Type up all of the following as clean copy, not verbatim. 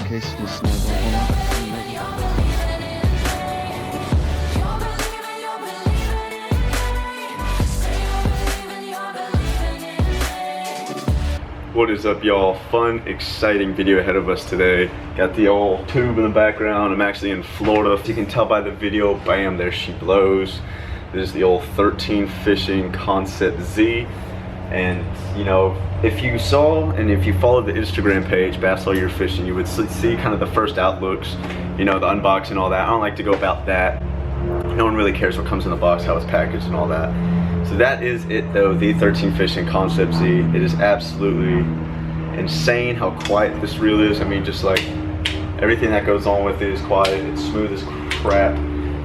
case you snag one. What is up, y'all? Fun, exciting video ahead of us today. Got the old tube in the background. I'm actually in Florida. If you can tell by the video, bam, there she blows. This is the old 13 Fishing Concept Z. And you know, if you saw and if you followed the Instagram page, Bass All Year Fishing, you would see kind of the first outlooks, you know, the unboxing, all that. I don't like to go about that. No one really cares what comes in the box, how it's packaged and all that. So that is it though, the 13 Fishing Concept Z. It is absolutely insane how quiet this reel is. I mean, just like everything that goes on with it is quiet. It's smooth as crap.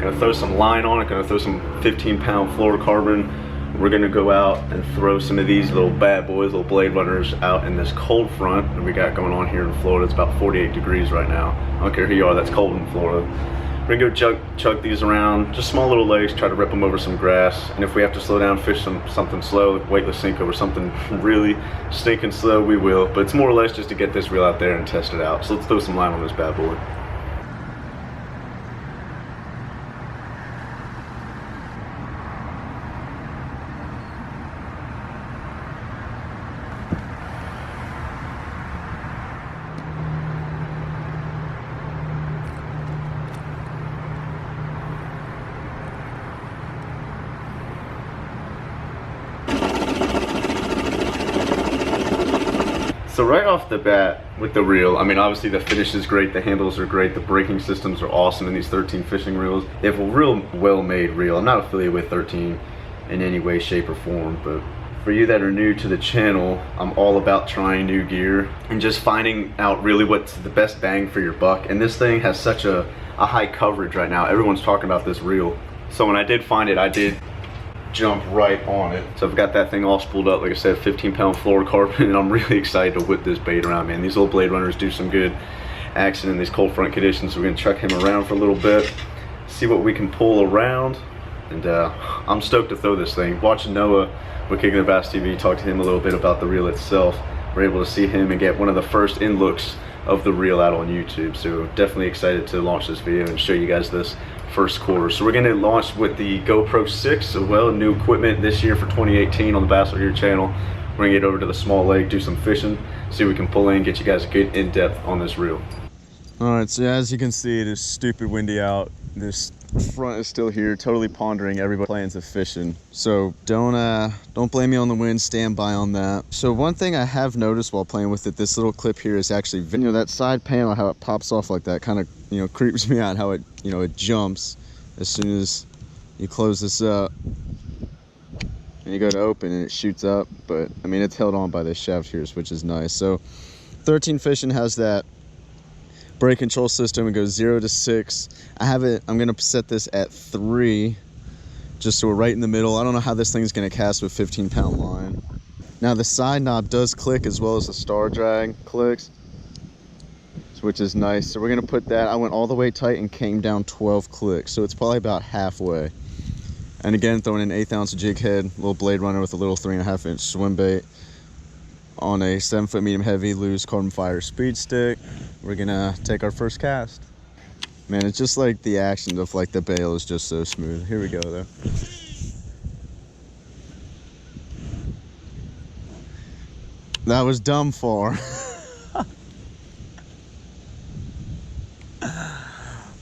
Gonna throw some line on it, gonna throw some 15-pound fluorocarbon. We're gonna go out and throw some of these little bad boys, little blade runners, out in this cold front that we got going on here in Florida. It's about 48 degrees right now. I don't care who you are, that's cold in Florida. We're gonna go chug these around, just small little legs, try to rip them over some grass. And if we have to slow down, fish something slow, like weightless sink over something really stinking slow, we will. But it's more or less just to get this reel out there and test it out. So let's throw some line on this bad boy. So right off the bat with the reel, I mean, obviously the finish is great, the handles are great, the braking systems are awesome in these 13 fishing reels. They have a real well-made reel. I'm not affiliated with 13 in any way, shape, or form, but for you that are new to the channel, I'm all about trying new gear and just finding out really what's the best bang for your buck. And this thing has such a high coverage right now. Everyone's talking about this reel. So when I did find it, I did jump right on it. So I've got that thing all spooled up, like I said, 15-pound fluorocarbon, and I'm really excited to whip this bait around, man. These little blade runners do some good action in these cold front conditions. So we're gonna chuck him around for a little bit, see what we can pull around, and I'm stoked to throw this thing. Watching Noah with Kicking the Bass TV, talk to him a little bit about the reel itself. We're able to see him and get one of the first in looks of the reel out on YouTube. So definitely excited to launch this video and show you guys this first quarter. So we're going to launch with the GoPro 6, so well, new equipment this year for 2018 on the Bass All Year channel. We're going to get over to the small lake, do some fishing, see what we can pull in, get you guys a good in-depth on this reel. Alright, so as you can see, it is stupid windy out. This front is still here, totally pondering everybody's plans of fishing. So don't blame me on the wind, stand by on that. So one thing I have noticed while playing with it, this little clip here is actually, you know, that side panel, how it pops off like that kind of, you know, creeps me out, how it, you know, it jumps as soon as you close this up and you go to open and it shoots up. But I mean, it's held on by this shaft here, which is nice. So 13 Fishing has that brake control system. It goes 0 to 6. I'm gonna set this at 3, just so we're right in the middle. I don't know how this thing's gonna cast with 15-pound line. Now the side knob does click as well as the star drag clicks, which is nice. So we're gonna put that, I went all the way tight and came down 12 clicks, so it's probably about halfway. And again, throwing an 1/8 ounce jig head, little blade runner with a little 3.5 inch swim bait on a 7-foot medium heavy loose carbon fiber speed stick. We're gonna take our first cast. Man, it's just like the action of like the bail is just so smooth. Here we go though. That was dumb far.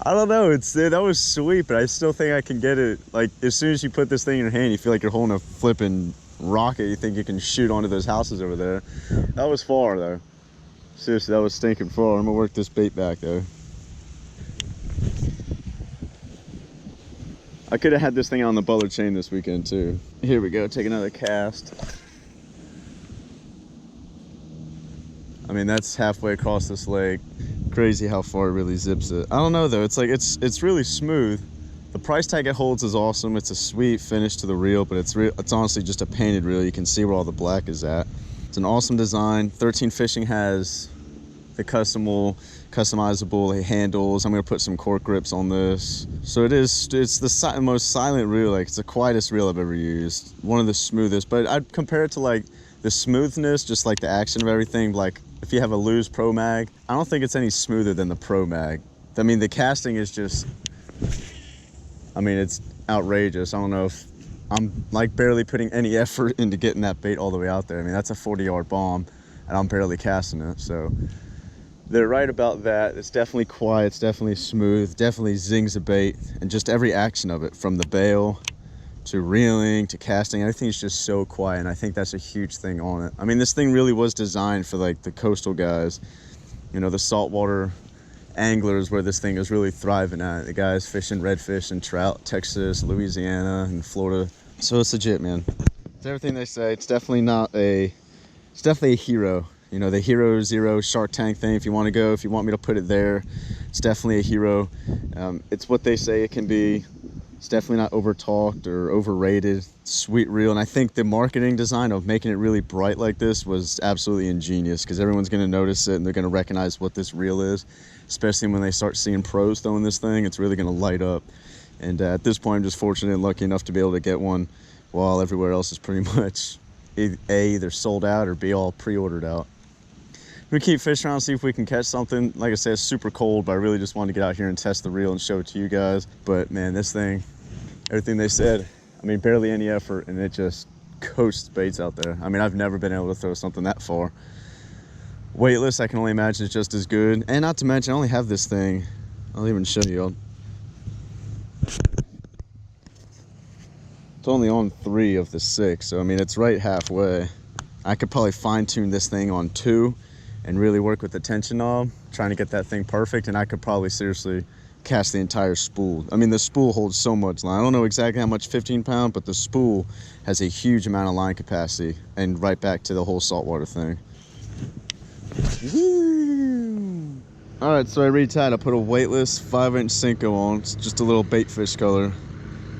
I don't know, that was sweet, but I still think I can get it. Like, as soon as you put this thing in your hand, you feel like you're holding a flipping rocket. You think you can shoot onto those houses over there. That was far though. Seriously, that was stinking far. I'm gonna work this bait back though. I could have had this thing on the Butler chain this weekend too. Here we go, take another cast. I mean, that's halfway across this lake. Crazy how far it really zips it. I don't know though, it's like, it's really smooth. The price tag it holds is awesome. It's a sweet finish to the reel, but it's honestly just a painted reel. You can see where all the black is at. It's an awesome design. 13 Fishing has the customizable handles. I'm gonna put some cork grips on this. So it's the most silent reel. Like, it's the quietest reel I've ever used. One of the smoothest, but I'd compare it to like the smoothness, just like the action of everything, like if you have a loose Pro Mag, I don't think it's any smoother than the Pro Mag. I mean, the casting is just, I mean, it's outrageous. I don't know if I'm like barely putting any effort into getting that bait all the way out there. I mean, that's a 40-yard bomb and I'm barely casting it. So they're right about that. It's definitely quiet, it's definitely smooth, definitely zings a bait, and just every action of it, from the bail to reeling to casting, everything is just so quiet, and I think that's a huge thing on it. I mean, this thing really was designed for like the coastal guys, you know, the saltwater anglers, where this thing is really thriving at. The guys fishing redfish and trout, Texas, Louisiana, and Florida. So it's legit, man. It's everything they say. It's definitely not a, it's definitely a hero. You know, the Hero Zero Shark Tank thing, if you want to go, if you want me to put it there, it's definitely a hero. It's what they say it can be. It's definitely not over talked or overrated. Sweet reel. And I think the marketing design of making it really bright like this was absolutely ingenious, because everyone's going to notice it and they're going to recognize what this reel is, especially when they start seeing pros throwing this thing. It's really going to light up. And at this point, I'm just fortunate and lucky enough to be able to get one while everywhere else is pretty much either sold out or be all pre-ordered out. We keep fishing around, see if we can catch something. Like I said, it's super cold, but I really just wanted to get out here and test the reel and show it to you guys. But man, this thing, everything they said, I mean, barely any effort, and it just coasts baits out there. I mean, I've never been able to throw something that far. Weightless, I can only imagine it's just as good. And not to mention, I only have this thing. I'll even show you. It's only on 3 of the 6, so I mean, it's right halfway. I could probably fine tune this thing on 2 and really work with the tension knob, trying to get that thing perfect, and I could probably seriously cast the entire spool. I mean, the spool holds so much line. I don't know exactly how much 15-pound, but the spool has a huge amount of line capacity, and right back to the whole saltwater thing. Woo! All right, so I retied. I put a weightless 5-inch Senko on. It's just a little bait fish color.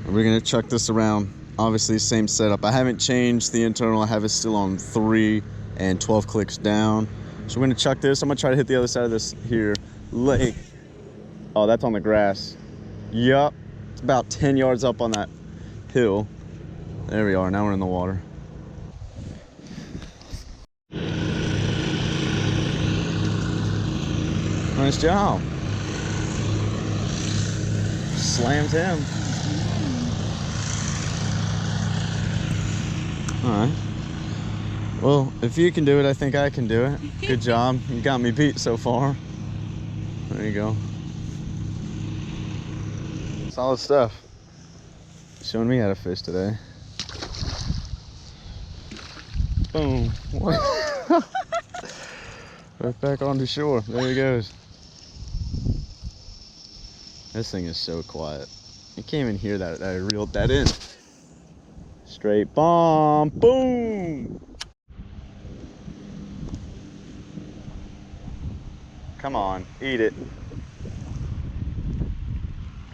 And we're gonna chuck this around. Obviously, same setup. I haven't changed the internal. I have it still on 3 and 12 clicks down. So we're gonna chuck this. I'm gonna try to hit the other side of this here lake. Oh, that's on the grass. Yup, it's about 10 yards up on that hill. There we are, now we're in the water. Nice job. Slammed him. All right. Well, if you can do it, I think I can do it. Good job. You got me beat so far. There you go. Solid stuff. Showing me how to fish today. Boom. Right back onto shore. There he goes. This thing is so quiet. You can't even hear that I reeled that in. Straight bomb. Boom. Come on, eat it.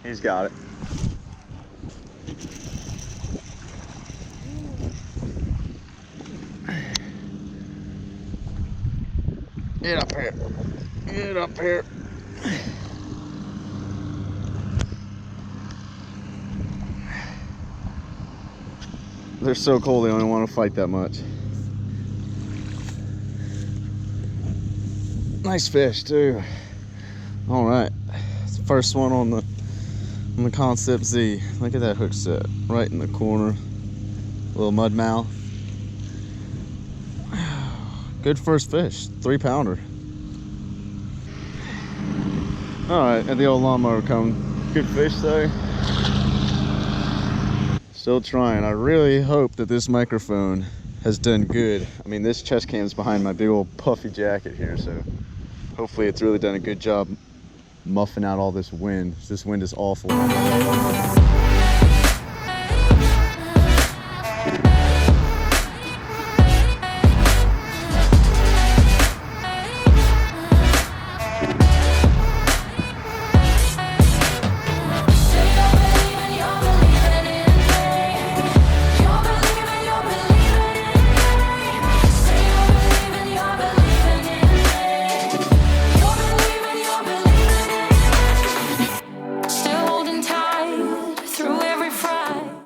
He's got it. Get up here. Get up here. They're so cold, they don't want to fight that much. Nice fish too. All right, it's the first one on the Concept Z. Look at that hook set right in the corner. Little mud mouth. Good first fish, 3-pounder. All right, and the old lawnmower coming. Good fish though. Still trying. I really hope that this microphone has done good. I mean, this chest cam's behind my big old puffy jacket here, so hopefully it's really done a good job muffing out all this wind. This wind is awful.